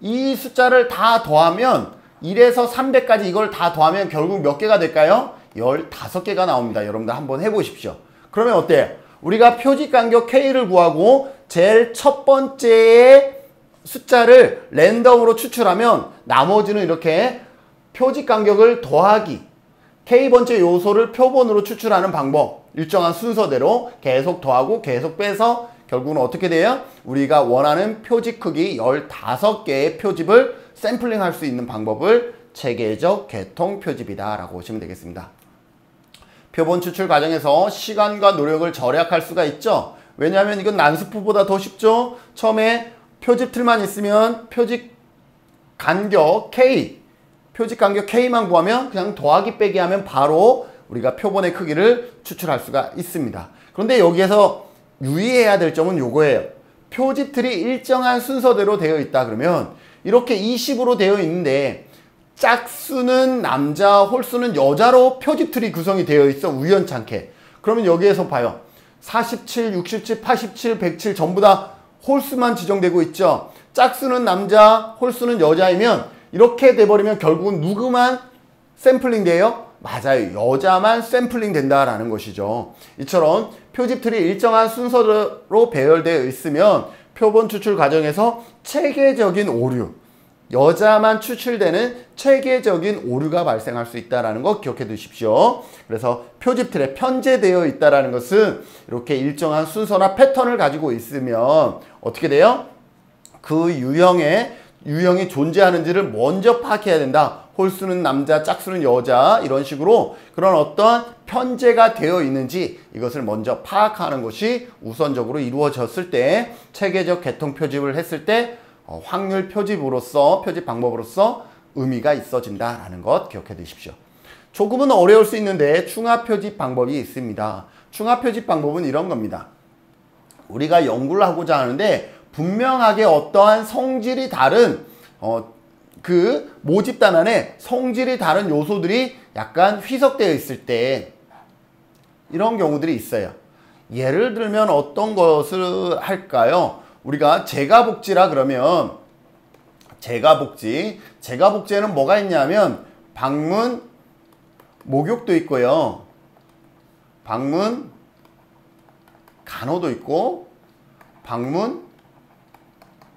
이 숫자를 다 더하면 1에서 300까지 이걸 다 더하면 결국 몇 개가 될까요? 15개가 나옵니다. 여러분들 한번 해보십시오. 그러면 어때요? 우리가 표집 간격 K를 구하고 제일 첫 번째의 숫자를 랜덤으로 추출하면 나머지는 이렇게 표집 간격을 더하기 K번째 요소를 표본으로 추출하는 방법 일정한 순서대로 계속 더하고 계속 빼서 결국은 어떻게 돼요? 우리가 원하는 표집 크기 15개의 표집을 샘플링 할 수 있는 방법을 체계적 개통 표집이다 라고 보시면 되겠습니다. 표본 추출 과정에서 시간과 노력을 절약할 수가 있죠. 왜냐하면 이건 난수표보다 더 쉽죠. 처음에 표집 틀만 있으면 표집 간격 K만 구하면 그냥 더하기 빼기 하면 바로 우리가 표본의 크기를 추출할 수가 있습니다. 그런데 여기에서 유의해야 될 점은 요거예요. 표집 틀이 일정한 순서대로 되어 있다 그러면 이렇게 20으로 되어 있는데 짝수는 남자, 홀수는 여자로 표집 틀이 구성이 되어 있어. 우연찮게. 그러면 여기에서 봐요. 47, 67, 87, 107 전부 다 홀수만 지정되고 있죠. 짝수는 남자, 홀수는 여자이면 이렇게 돼버리면 결국은 누구만 샘플링 돼요? 맞아요. 여자만 샘플링 된다라는 것이죠. 이처럼 표집 틀이 일정한 순서로 배열되어 있으면 표본 추출 과정에서 체계적인 오류, 여자만 추출되는 체계적인 오류가 발생할 수 있다는 거 기억해 두십시오. 그래서 표집 틀에 편제되어 있다는 것은 이렇게 일정한 순서나 패턴을 가지고 있으면 어떻게 돼요? 그 유형의 유형이 존재하는지를 먼저 파악해야 된다. 홀수는 남자, 짝수는 여자 이런 식으로 그런 어떠한 편제가 되어 있는지 이것을 먼저 파악하는 것이 우선적으로 이루어졌을 때 체계적 개통 표집을 했을 때 확률 표집으로서 표집 방법으로서 의미가 있어진다라는 것 기억해 두십시오. 조금은 어려울 수 있는데 충합 표집 방법이 있습니다. 충합 표집 방법은 이런 겁니다. 우리가 연구를 하고자 하는데 분명하게 어떠한 성질이 다른 그 모집단 안에 성질이 다른 요소들이 약간 희석되어 있을 때 이런 경우들이 있어요. 예를 들면 어떤 것을 할까요? 우리가 제가복지라 그러면 제가복지에는 뭐가 있냐면 방문, 목욕도 있고요. 방문, 간호도 있고 방문,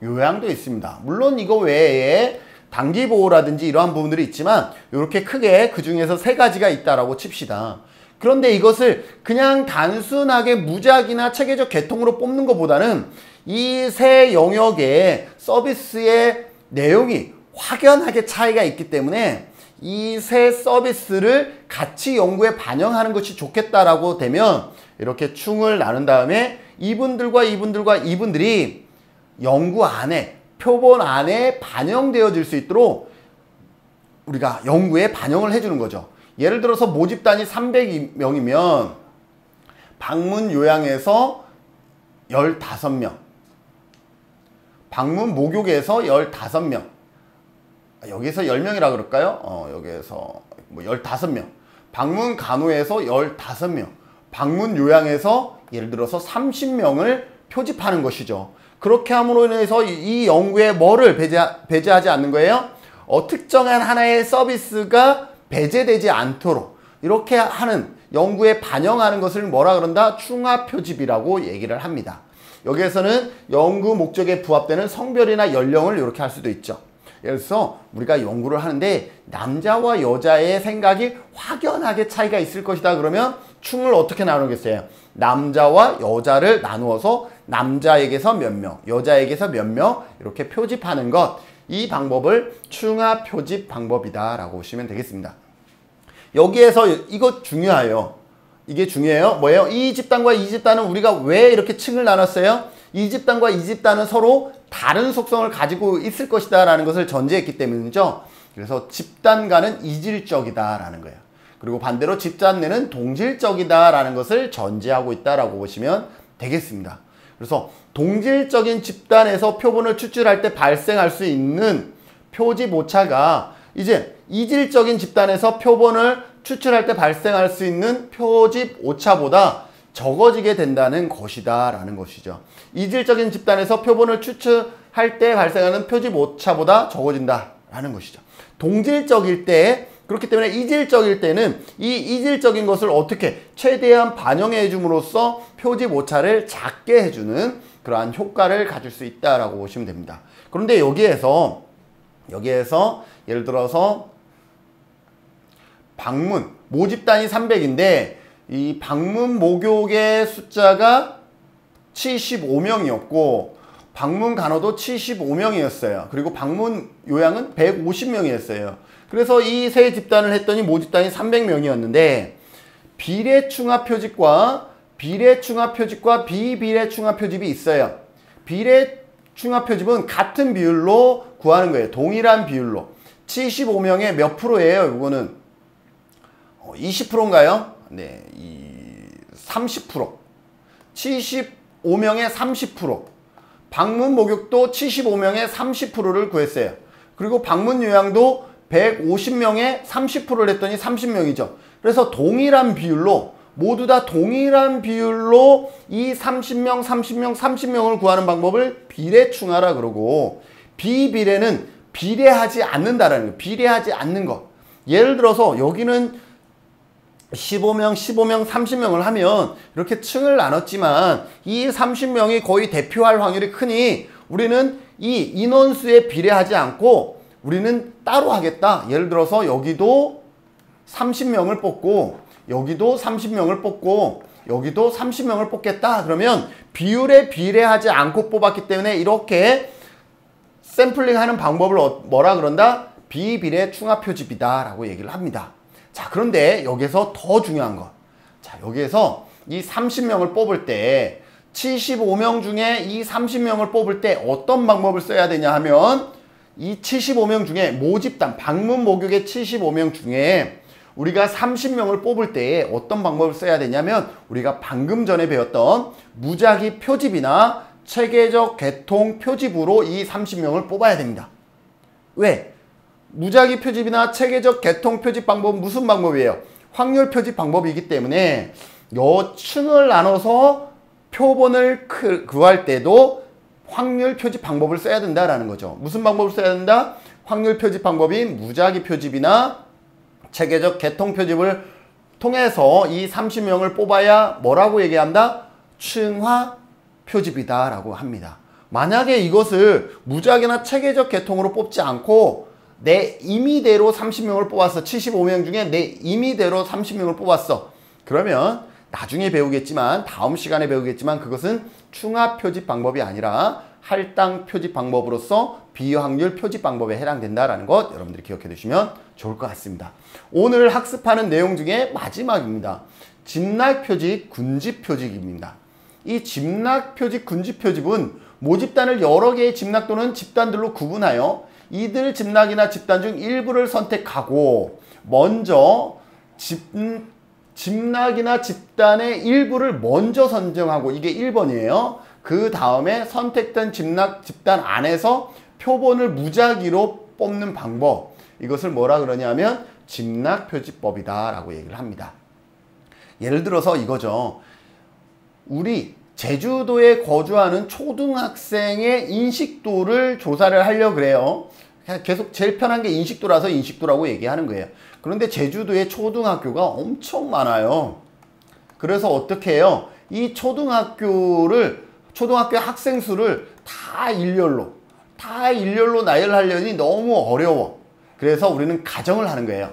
요양도 있습니다. 물론 이거 외에 단기보호라든지 이러한 부분들이 있지만 이렇게 크게 그 중에서 세 가지가 있다라고 칩시다. 그런데 이것을 그냥 단순하게 무작위나 체계적 계통으로 뽑는 것보다는 이 세 영역의 서비스의 내용이 확연하게 차이가 있기 때문에 이 세 서비스를 같이 연구에 반영하는 것이 좋겠다라고 되면 이렇게 충을 나눈 다음에 이분들이 연구 안에 표본 안에 반영되어질 수 있도록 우리가 연구에 반영을 해주는 거죠. 예를 들어서 모집단이 300명이면 방문 요양에서 15명, 방문 목욕에서 15명, 여기서 10명이라 그럴까요? 여기에서 뭐 15명, 방문 간호에서 15명, 방문 요양에서 예를 들어서 30명을 표집하는 것이죠. 그렇게 함으로 인해서 이 연구에 뭐를 배제하지 않는 거예요? 특정한 하나의 서비스가 배제되지 않도록 이렇게 하는 연구에 반영하는 것을 뭐라 그런다? 충합 표집이라고 얘기를 합니다. 여기에서는 연구 목적에 부합되는 성별이나 연령을 이렇게 할 수도 있죠. 예를 들어서 우리가 연구를 하는데 남자와 여자의 생각이 확연하게 차이가 있을 것이다 그러면 충을 어떻게 나누겠어요? 남자와 여자를 나누어서 남자에게서 몇 명, 여자에게서 몇 명 이렇게 표집하는 것, 이 방법을 충합 표집 방법이다 라고 보시면 되겠습니다. 여기에서 이거 중요해요. 이게 중요해요. 뭐예요? 이 집단과 이 집단은 우리가 왜 이렇게 층을 나눴어요? 이 집단과 이 집단은 서로 다른 속성을 가지고 있을 것이다 라는 것을 전제했기 때문이죠. 그래서 집단과는 이질적이다 라는 거예요. 그리고 반대로 집단 내는 동질적이다 라는 것을 전제하고 있다라고 보시면 되겠습니다. 그래서 동질적인 집단에서 표본을 추출할 때 발생할 수 있는 표집 오차가 이제 이질적인 집단에서 표본을 추출할 때 발생할 수 있는 표집 오차보다 적어지게 된다는 것이다 라는 것이죠. 이질적인 집단에서 표본을 추출할 때 발생하는 표집 오차보다 적어진다 라는 것이죠. 동질적일 때, 그렇기 때문에 이질적일 때는 이 이질적인 것을 어떻게 최대한 반영해 줌으로써 표집 오차를 작게 해주는 그러한 효과를 가질 수 있다라고 보시면 됩니다. 그런데 여기에서 예를 들어서 방문, 모집단이 300인데 이 방문 목욕의 숫자가 75명이었고 방문 간호도 75명이었어요. 그리고 방문 요양은 150명이었어요. 그래서 이 세 집단을 했더니 모집단이 300명이었는데 비례충합 표집과 비례충합 표집과 비비례충합 표집이 있어요. 비례충합 표집은 같은 비율로 구하는 거예요. 동일한 비율로. 75명의 몇 프로예요? 이거는 20%인가요? 네, 30%. 75명의 30%. 방문 목욕도 75명의 30%를 구했어요. 그리고 방문 요양도 150명의 30%를 했더니 30명이죠. 그래서 동일한 비율로 모두 다 동일한 비율로 이 30명, 30명, 30명을 구하는 방법을 비례충하라 그러고 비비례는 비례하지 않는다라는 거예요. 비례하지 않는 것. 예를 들어서 여기는 15명, 15명, 30명을 하면 이렇게 층을 나눴지만 이 30명이 거의 대표할 확률이 크니 우리는 이 인원수에 비례하지 않고 우리는 따로 하겠다. 예를 들어서 여기도 30명을 뽑고 여기도 30명을 뽑고 여기도 30명을 뽑겠다. 그러면 비율에 비례하지 않고 뽑았기 때문에 이렇게 샘플링 하는 방법을 뭐라 그런다? 비비례 충합 표집이다 라고 얘기를 합니다. 자, 그런데 여기서 더 중요한 것. 자, 여기에서 이 30명을 뽑을 때 75명 중에 이 30명을 뽑을 때 어떤 방법을 써야 되냐 하면 이 75명 중에 모집단, 방문 목욕의 75명 중에 우리가 30명을 뽑을 때 어떤 방법을 써야 되냐면 우리가 방금 전에 배웠던 무작위 표집이나 체계적 개통 표집으로 이 30명을 뽑아야 됩니다. 왜? 무작위 표집이나 체계적 개통 표집 방법은 무슨 방법이에요? 확률 표집 방법이기 때문에 요 층을 나눠서 표본을 구할 때도 확률 표집 방법을 써야 된다라는 거죠. 무슨 방법을 써야 된다? 확률 표집 방법인 무작위 표집이나 체계적 개통 표집을 통해서 이 30명을 뽑아야 뭐라고 얘기한다? 층화 표집이다 라고 합니다. 만약에 이것을 무작위나 체계적 개통으로 뽑지 않고 내 임의대로 30명을 뽑았어. 75명 중에 내 임의대로 30명을 뽑았어. 그러면 나중에 배우겠지만, 다음 시간에 배우겠지만 그것은 충합 표집 방법이 아니라 할당 표집 방법으로서 비확률 표집 방법에 해당된다라는 것 여러분들이 기억해 두시면 좋을 것 같습니다. 오늘 학습하는 내용 중에 마지막입니다. 집락 표집, 군집 표집입니다. 이 집락 표집, 군집 표집은 모집단을 여러 개의 집락 또는 집단들로 구분하여 이들 집락이나 집단 중 일부를 선택하고 먼저 집락이나 집단의 일부를 먼저 선정하고 이게 1번이에요. 그 다음에 선택된 집락 집단 안에서 표본을 무작위로 뽑는 방법, 이것을 뭐라 그러냐면 집락 표집법이다 라고 얘기를 합니다. 예를 들어서 이거죠. 우리 제주도에 거주하는 초등학생의 인식도를 조사를 하려고 그래요. 계속 제일 편한 게 인식도라서 인식도라고 얘기하는 거예요. 그런데 제주도에 초등학교가 엄청 많아요. 그래서 어떻게 해요? 이 초등학교 학생 수를 다 일렬로 나열하려니 너무 어려워. 그래서 우리는 가정을 하는 거예요.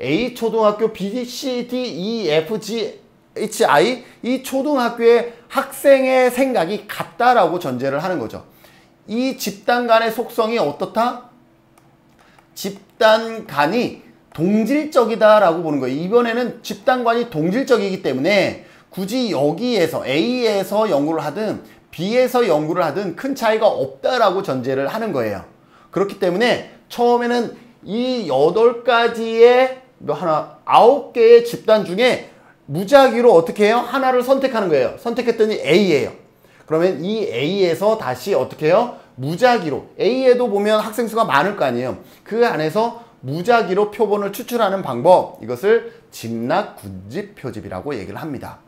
A 초등학교 B, C, D, E, F, G, H, I 이 초등학교의 학생의 생각이 같다라고 전제를 하는 거죠. 이 집단 간의 속성이 어떻다? 집단 간이 동질적이다라고 보는 거예요. 이번에는 집단관이 동질적이기 때문에 굳이 여기에서 A에서 연구를 하든 B에서 연구를 하든 큰 차이가 없다라고 전제를 하는 거예요. 그렇기 때문에 처음에는 이 8가지의 9개의 집단 중에 무작위로 어떻게 해요? 하나를 선택하는 거예요. 선택했더니 A예요. 그러면 이 A에서 다시 어떻게 해요? 무작위로 A에도 보면 학생 수가 많을 거 아니에요. 그 안에서 무작위로 표본을 추출하는 방법, 이것을 집락 군집 표집이라고 얘기를 합니다.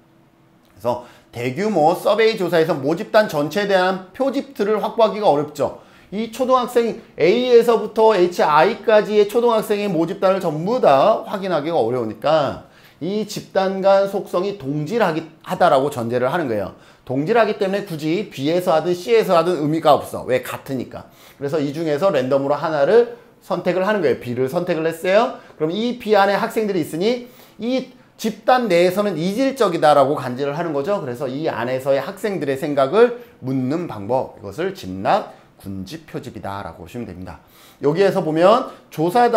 그래서 대규모 서베이 조사에서 모집단 전체에 대한 표집들을 확보하기가 어렵죠. 이 초등학생 A에서부터 HI까지의 초등학생의 모집단을 전부 다 확인하기가 어려우니까 이 집단 간 속성이 동질하다라고 전제를 하는 거예요. 동질하기 때문에 굳이 B에서 하든 C에서 하든 의미가 없어. 왜? 같으니까. 그래서 이 중에서 랜덤으로 하나를 선택을 하는 거예요. B를 선택을 했어요. 그럼 이 B 안에 학생들이 있으니 이 집단 내에서는 이질적이다라고 간주를 하는 거죠. 그래서 이 안에서의 학생들의 생각을 묻는 방법, 이것을 집락 군집 표집이다라고 보시면 됩니다. 여기에서 보면 조사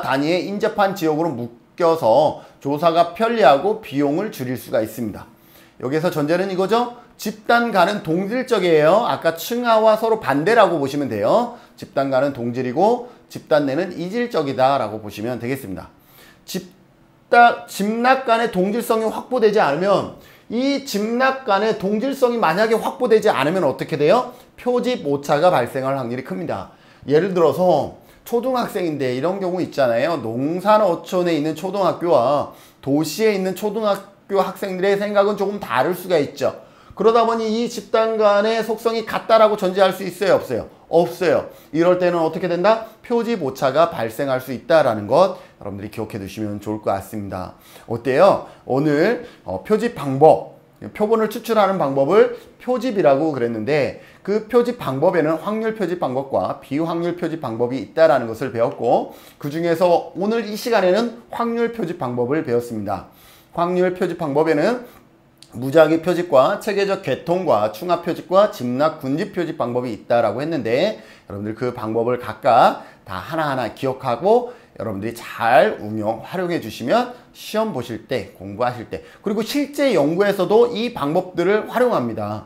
단위에 인접한 지역으로 묶여서 조사가 편리하고 비용을 줄일 수가 있습니다. 여기에서 전제는 이거죠. 집단 간은 동질적이에요. 아까 층하와 서로 반대라고 보시면 돼요. 집단 간은 동질이고 집단 내는 이질적이다 라고 보시면 되겠습니다. 집락 간의 동질성이 확보되지 않으면, 이 집락 간의 동질성이 만약에 확보되지 않으면 어떻게 돼요? 표집 오차가 발생할 확률이 큽니다. 예를 들어서 초등학생인데 이런 경우 있잖아요. 농산어촌에 있는 초등학교와 도시에 있는 초등학교 학생들의 생각은 조금 다를 수가 있죠. 그러다 보니 이 집단 간의 속성이 같다라고 전제할 수 있어요? 없어요? 없어요. 이럴 때는 어떻게 된다? 표집 오차가 발생할 수 있다라는 것 여러분들이 기억해 두시면 좋을 것 같습니다. 어때요? 오늘 표집 방법, 표본을 추출하는 방법을 표집이라고 그랬는데 그 표집 방법에는 확률 표집 방법과 비확률 표집 방법이 있다라는 것을 배웠고, 그 중에서 오늘 이 시간에는 확률 표집 방법을 배웠습니다. 확률 표집 방법에는 무작위 표집과 체계적 개통과 충합 표집과 집락 군집 표집 방법이 있다라고 했는데 여러분들 그 방법을 각각 다 하나하나 기억하고 여러분들이 잘 응용, 활용해 주시면 시험 보실 때, 공부하실 때 그리고 실제 연구에서도 이 방법들을 활용합니다.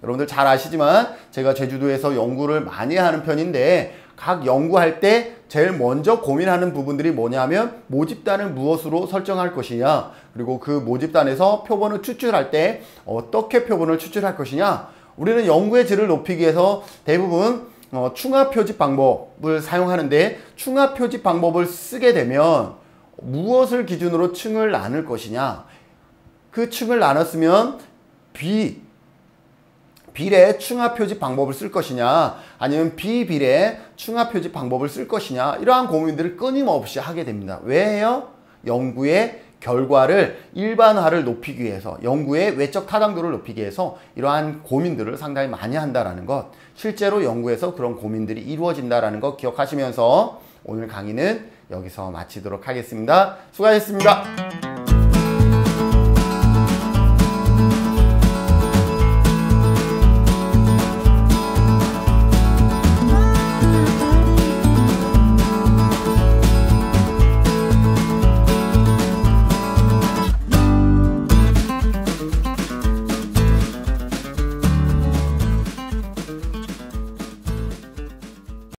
여러분들 잘 아시지만 제가 제주도에서 연구를 많이 하는 편인데 각 연구할 때 제일 먼저 고민하는 부분들이 뭐냐면 모집단을 무엇으로 설정할 것이냐 그리고 그 모집단에서 표본을 추출할 때 어떻게 표본을 추출할 것이냐 우리는 연구의 질을 높이기 위해서 대부분 충합 표집 방법을 사용하는데 충합 표집 방법을 쓰게 되면 무엇을 기준으로 층을 나눌 것이냐 그 층을 나눴으면 비례 충합 표집 방법을 쓸 것이냐 아니면 비비례 충합 표집 방법을 쓸 것이냐 이러한 고민들을 끊임없이 하게 됩니다. 왜 해요? 연구의 결과를 일반화를 높이기 위해서 연구의 외적 타당도를 높이기 위해서 이러한 고민들을 상당히 많이 한다는 것 실제로 연구에서 그런 고민들이 이루어진다는 것 기억하시면서 오늘 강의는 여기서 마치도록 하겠습니다. 수고하셨습니다.